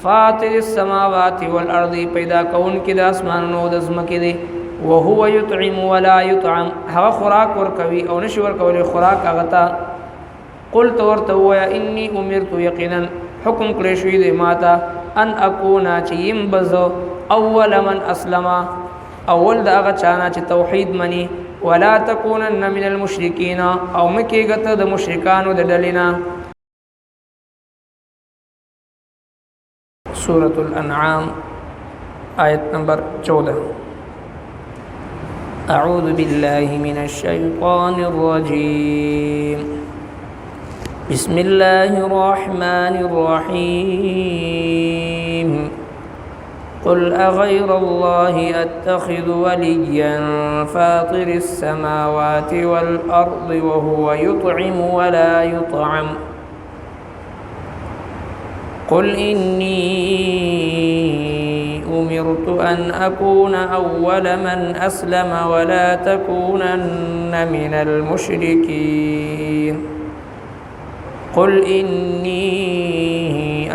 فاطر السماوات والارض پیدا کون کې د اسمانونو د زمکې دی وهو يطعم ولا يطعم هغه خوراک ور کوي او نشي ور کوي خوراک هغه تا قلت ورته ويا اني امرت يقينا حکم کړی شوی دی ماته ان اكون چیم بزو اول من اسلم اول دا هغه چانه چې توحید مني ولا تكونن من المشركين او مکیګه د مشرکانو د ډلینا سورة الانعام آیت نمبر 14 اعوذ بالله من الشیطان الرجیم بسم الله الرحمن الرحيم قل أغير الله أتخذ وليا فاطر السماوات والأرض وهو يطعم ولا يطعم قل إني أمرت أن أكون أول من أسلم ولا تكونن من المشركين قل إني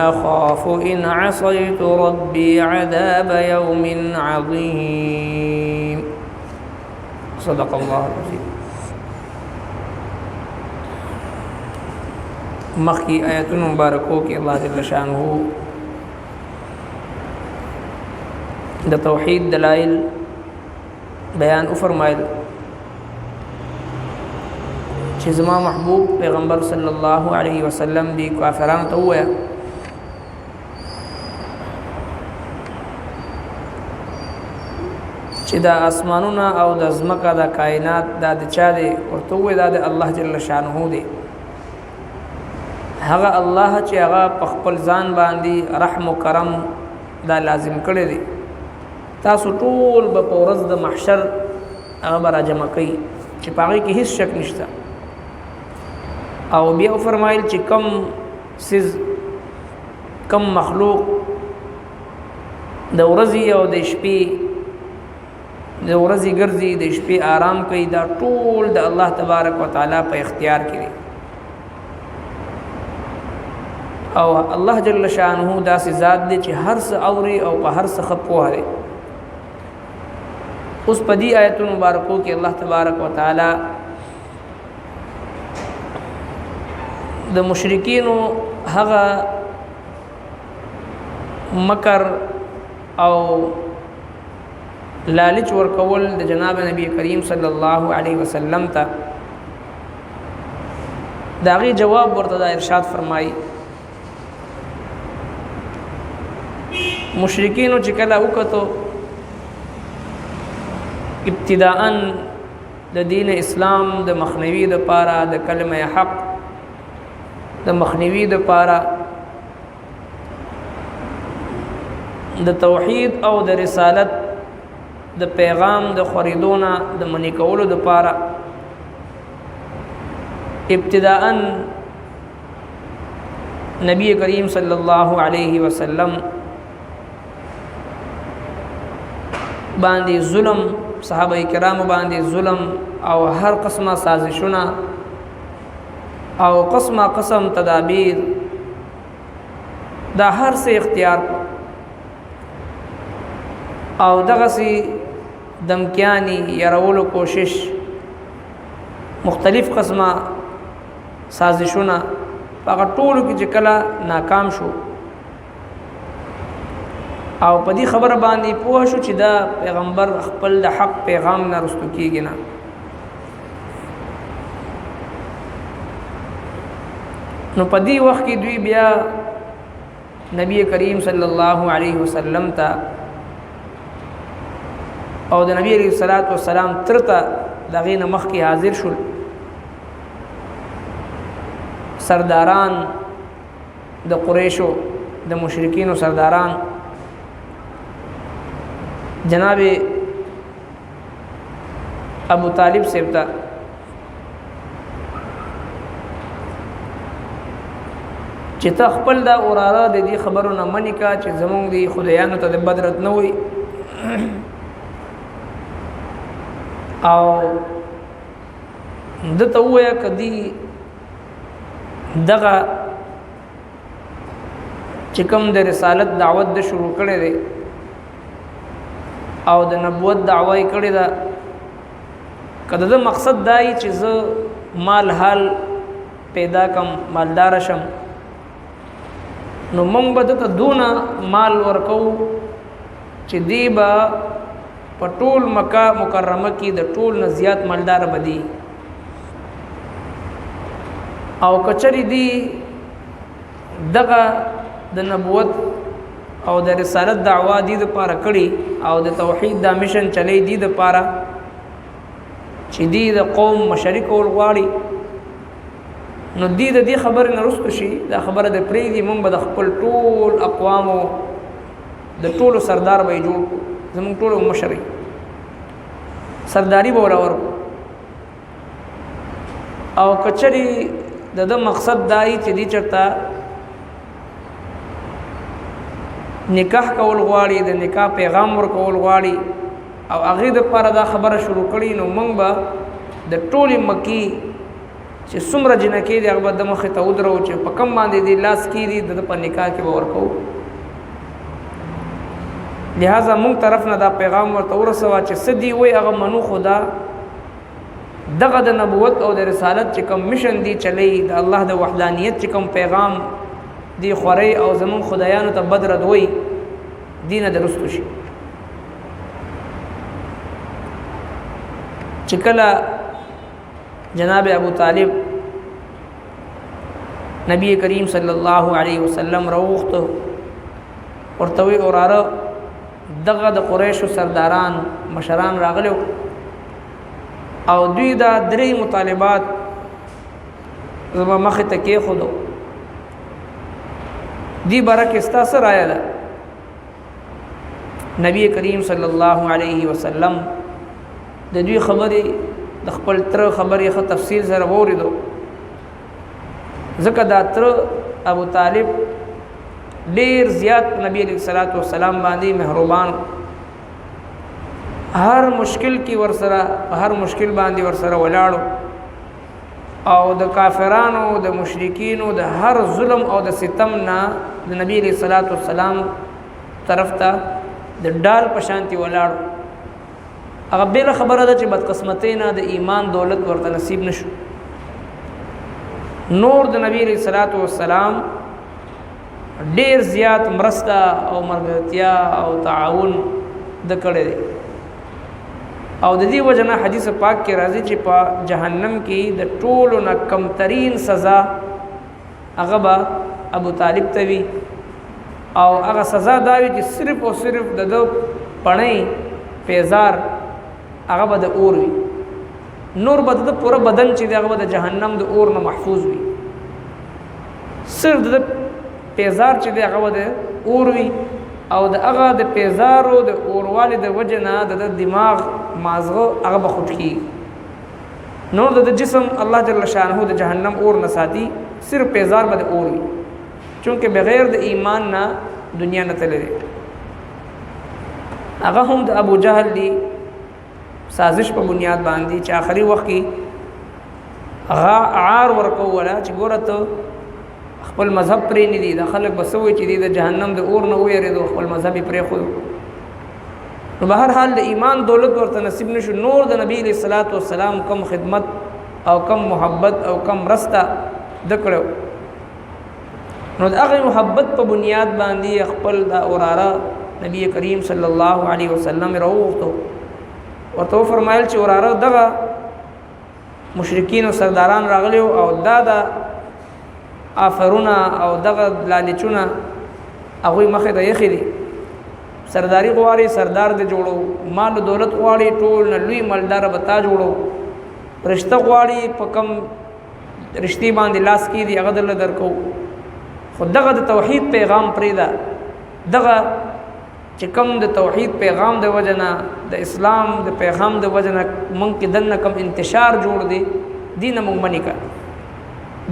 أخاف إن عصيت ربي عذاب يوم عظيم صدق الله العظيم مخی آیتون مبارکو کی اللہ جل شانہ دا توحید دلائل بیان فرمائل چې زما محبوب پیغمبر صلی الله علیه وسلم دی کافرانو ته وویل چې دا اسمانونه او د ځمکه د کائنات دا د چا دی ورته وویل دا د الله جل شانه دی هغه الله چې هغه په خپل ځان باندې رحم او کرم دا لازم کړی دی تاسو ټول به په ورځ د محشر هغه به راجمع کوي چې په هغې کې هیڅ شک نشته او بیا فرمایل چې کم مخلوق د ورځې او د شپې د ورځې ګرځي د شپې آرام کوي دا ټول د الله تبارک وتعالى په اختیار کې دی او الله جل شانه داسې ذات دی چې هر څه اوري او په هر څه ښه پوهه دی اوس په دې آیتونو مبارکو کې الله تبارک وتعالى د مشرکینو هغه مکر او لالچ ورکول د جناب نبی کریم صلی الله علیه وسلم ته داغي جواب ورته دا ارشاد فرمایي مشرکینو چې کله وکړو ابتداءً د دین اسلام د مخنوي د پاره د کلمه حق د مخنوي د پاره د توحید او د رسالت د پیغام د خریدونه د منی کولو د پاره ابتداءً نبی کریم صلی الله علیه وسلم باندې ظلم صحابه کرام باندې ظلم او هر قسمه سازشونه او قسم تدابیر دا هر څه اختیار او دغه سي دمکیانی يرولو کوشش مختلف قسمه سازشونه هغه ټولو کې چې کله ناکام شو او په دې خبره باندې پوه شو چې دا پیغمبر خپل د حق پیغام نه رسو کیږي نه نو په دې وخت کې دوی بیا نبی کریم صلی الله علیه وسلم ته او د نبی علیه الصلاۃ والسلام ترته دغه نه مخ کې حاضر شول سرداران د قریشو د مشرکین سرداران جناب ابو طالب سیبتا چې تخپل دا اوراره د دې خبرو نه منی کا چې زمونږ دی خدایانو ته د بدرت نه وي او د ته ویا کدی دغه چې کوم د رسالت دعوت د شروع کړي دی او د نبوت دعوی کړي ده کله د مقصد دای چې زه مال حال پیدا کم مالدار شم نو موږ به ته دونه مال ورکو چې دی به په ټول مکه مکرمه کې د ټول نه زیات مالدار بدی او کچری دی دغه د نبوت او د رسالت دعوا دی د پاره کړي او د توحید د میشن چلی دی د پاره چې دی د قوم مشرک ول غواړي نو دی د دې خبر نه رسو شي دا خبره د پری دی مونږ د خپل ټول اقوامو د ټولو سردار به جوړ زموږ ټولو مشرک سرداری به ورکو او کچری د مقصد دای چې دی چرته نکاح کول غواړي د نکاح پیغام ورکول غواړي او هغه د پر دا خبره شروع کړي نو موږ به د ټولې مکی چې څومره جنکې دی هغه د مخې ته ودرو چې په کم باندې دی لاس کې دی د په نکاح کې ورکو لہذا موږ طرف نه دا پیغام ورته ورسوا چې سدي وي هغه منو خدا دغه د نبوت او د رسالت چې کوم مشن دی چلی د الله د وحدانیت چې کوم پیغام دی خوري او زمون خدایانو ته بدر دوی دینه درستو شي چې کله جناب ابو طالب نبی کریم صلی الله علیه وسلم روخت ورتوي اوراره دغه د قریشو سرداران مشران راغلو او دوی دا درې مطالبات زما مخ ته کې خودو دی برکه استا سره آیا ده نبی کریم صلی الله علیه وسلم د دوی خبرې د خپل تر خبرې خو تفصیل سره وریدو ځکه دا تر ابو طالب ډیر زیات نبی علیہ الصلوۃ والسلام باندې مهربان هر مشکل کی ورسره هر مشکل باندې ورسره ولاړو او د کافرانو د مشرکینو د هر ظلم او د ستم نه د نبی علیہ الصلوۃ والسلام طرف ته د ډال پشانتی ولاړو هغه بل خبره ده چې بدقسمتۍ نه د ایمان دولت ورته نصیب نشو نور د نبی علیہ الصلوۃ والسلام ډیر زیات مرسته او مرګتیا او تعاون د کړي او د دې وجنه حدیث پاک کې راځي چې په جهنم کې د ټولو نه کمترین سزا هغه به ابو طالب ته وي او هغه سزا دا وي چې صرف او صرف د پړۍ پیزار هغه به د اور وي نور به د پوره بدن چې هغه به د جهنم د اور نه محفوظ وي صرف د پیزار چې هغه به د اور وي او د هغه د پیزارو د اورواله د وجنه د دماغ مازغه هغه بخوت کی نور د جسم الله جل شانه د جهنم اور نه ساتي صرف پیزار به د اور وي چونکه بغیر د ایمان نه دنیا نه تللی هغه هم د ابو جهل دی سازش په بنیاد باندې چې آخري وخت کې هغه عار ورکو ولا چې ګورته خپل مذهب پرې نه دي د خلک بسوي چې د جهنم د اور نه وېریدو خپل مذهب پرې خو نو بهر حال د ایمان دولت ورته نصیب نشو نور د نبی علیہ الصلوۃ والسلام کم خدمت او کم محبت او کم رستا دکړو نو د هغه محبت په بنیاد باندې خپل د اوراره نبی کریم صلی الله علیه وسلم راوغتو ورته فرمایل چې اوراره دغه مشرکین او سرداران راغلیو او دا آفرونه او دغه لالچونه هغه مخه د یخري سرداری غواړي سردار دې جوړو مال دولت غواړي ټول نه لوی مالدار بتا جوړو رشتہ غواړي په کم رشتي باندې لاس کې دی هغه دل درکو خو دغه د توحید پیغام پریدا دغه چې کوم د توحید پیغام د وجنه د اسلام د پیغام د وجنه مونږ کې دنه کم انتشار جوړ دی دینه مونږ منی کا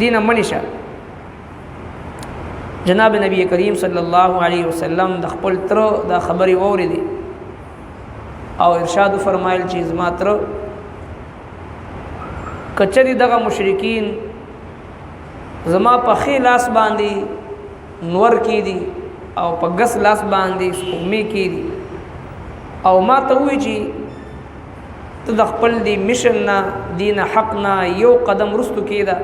دینه منیشه جناب نبی کریم صلی الله علیه وسلم د خپل تر دا خبري ووري او ارشاد فرمایل چې زما تر کچری دغه مشرکین زما په خلاص باندې نور کې دي او په ګس لاس باندې سپوږمۍ کې دي او ما ته وایي چې ته د خپل دی مشن نه دین حق نه یو قدم رستو کېده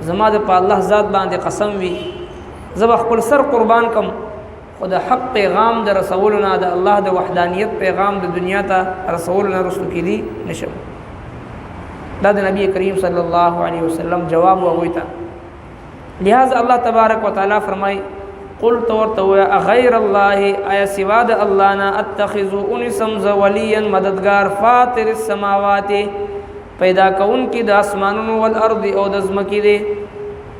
زما د په الله ذات باندې قسم وي زه به خپل سر قربان کم خو د حق پیغام د رسولو نه د الله د وحدانیت پیغام د دنیا ته رسولو نه رستو کېدی نشم دا د نبی کریم صلی الله علیه وسلم جواب هغوی ته لہذا الله تبارک وتعالی فرمای قلت ورته غیر الله آیا سوا د الله نه اتخذ انسم ولیا مددگار فاطر السماوات پیدا کون کی د اسمانونو والارض او د زمکی دی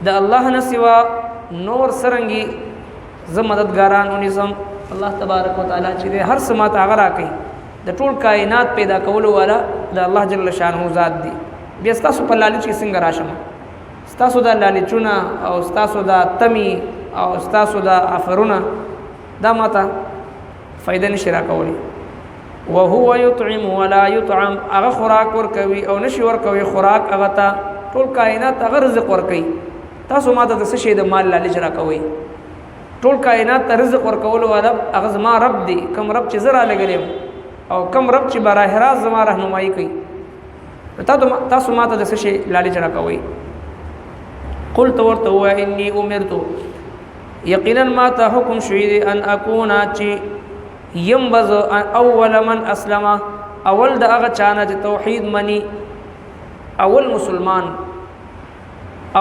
د الله نه سوا نور سرنګي ز مددګاران انسم الله تبارک وتعالى چې هر سمات هغه راکې د ټول کائنات پیدا کولو والا د الله جل شانه ذات دی بیا تاسو په لالچ کې څنګه راشم تاسو د لالچونه او تاسو د تمی او تاسو د افرونه دا ماته فائدہ نشي راکولي وهو يطعم ولا يطعم هغه خوراک ور کوي او نشي ور کوي خوراک هغه ته ټول کائنات هغه رزق ور کوي تاسو ماته د څه شي د مال لالچ راکوي ټول کائنات ته رزق ور کول والا هغه زما رب دی کوم رب چې زرا لګلم او کوم رب چې براه راست زما راهنمایي کوي تاسو ماته د څه شي لالچ راکوي قلت ورته و اني امرت یقینا ما ته حکم شوی دی ان اكون چی ينبذ اول من اسلم اول د هغه چانه چې توحید منی اول مسلمان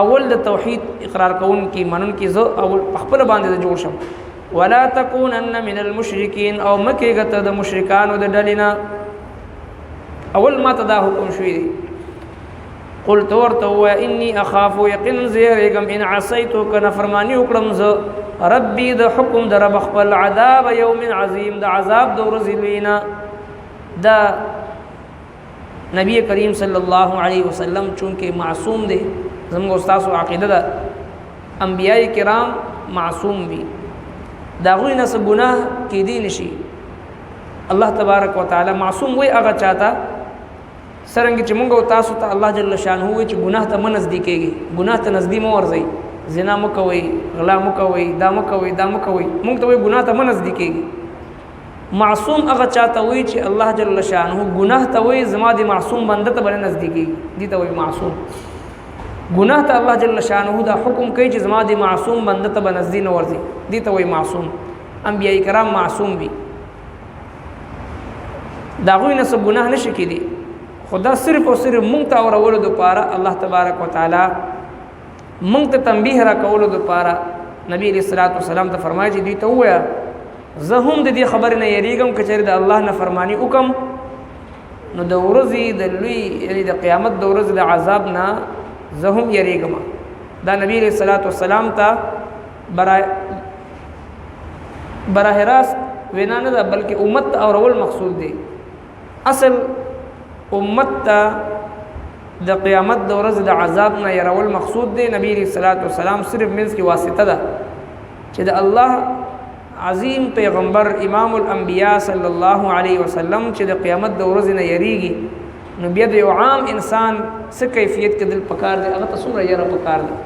اول د توحید اقرار کون کی منن کی زو اول خپل باندې جوړ شم ولا تكونن من المشرکین او مکه غته د مشرکانو د ډلینا اول ما ته دا حکم شوی دی قلت ورته و اني اخاف يقين زيرغم ان عصيتك نفرماني وکړم زه ربي د حکم در بخبل عذاب يوم عظيم د عذاب د ورځې لوینا دا نبی کریم صلی الله علیه وسلم چونکه معصوم دی زموږ استاد عقیده ده انبیاء کرام معصوم دي دا غوی نه څه ګناه کې دي نشي الله تبارک وتعالى معصوم وي هغه چاته سرنګ چې مونږ او تاسو ته الله جل شانه وي چې ګناه ته نزدیکېږي ګناه ته نزدې مو ورځي زنا مو کوي غلا مو کوي دا مو کوي دا مو کوي مونږ ته وي ګناه ته نزدیکېږي معصوم هغه چاته وي چې الله جل شانه ګناه ته وي زما دي معصوم بنده ته باندې نزدیکېږي دي ته وي معصوم ګناه ته الله جل شانه دا حکم کوي چې زما دي معصوم بنده ته باندې نزدې نه ورځي دي ته وي معصوم انبیاء کرام معصوم دي دا غوی نه څه ګناه نشي کېدی خدا صرف او صرف مونږ ته اورولو دپاره الله تبارک وتعالی مونږ ته تنبیه را کولو دپاره نبی علیه الصلاۃ والسلام ته فرمایي چې دوی ته ووایه زه هم د دې خبرې نه یریږم که چېرې د الله نافرماني وکړم نو د ورځې د لوی یعنې د قیامت د ورځې د عذاب نه زه هم یریږم دا نبی علیه الصلاۃ والسلام ته براه راست وینا نه ده بلکې امت ته اورول مقصود دی اصل امت ته د قیامت د ورځې د عذاب نه يرول مقصود دی نبی علیه الصلاۃ والسلام صرف منځ کې واسطه ده چې د الله عظیم پیغمبر امام الانبیاء صلی الله علیه وسلم چې د قیامت د ورځې نه یریږي نو بیا د یو عام انسان څه کیفیت کې دل پکار دی هغه ته څومره یره پکار دی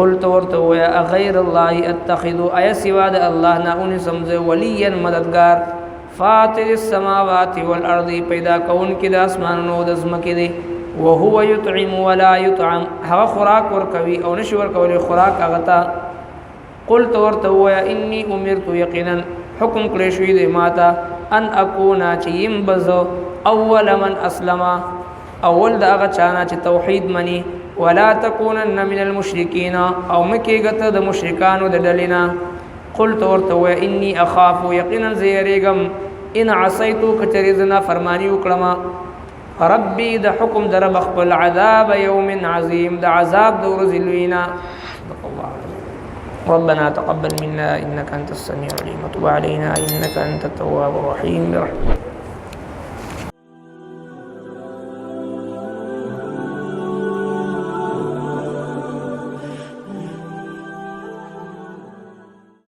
قلت ورته ویا غیر الله اتخذ ایا سوا د الله نه انسم ولیا مددگار فاطر السماوات والارض پیدا کون کی د اسمانونو د زمکې دی وهو يطعم ولا يطعم هغه خوراک ور کوي او نشي ور کوي خوراک هغه ته قلت ورته ویا انی امرت یقینا حکم کړی شوی دی ماته ان اكون چیم بزو اول من اسلم اول دا هغه چانه چې توحید منی ولا تكونن من المشرکین او مکه غته د مشرکانو د ډلینا قلت ورته و اني اخاف يقينا زيريغم ان عصيت كترزنا فرماني وکړم ربي د حکم در بخبل عذاب يوم عظيم د عذاب د ورځې لوینا ربنا تقبل منا انك انت السميع العليم وتب علينا انك انت التواب الرحيم برحمتك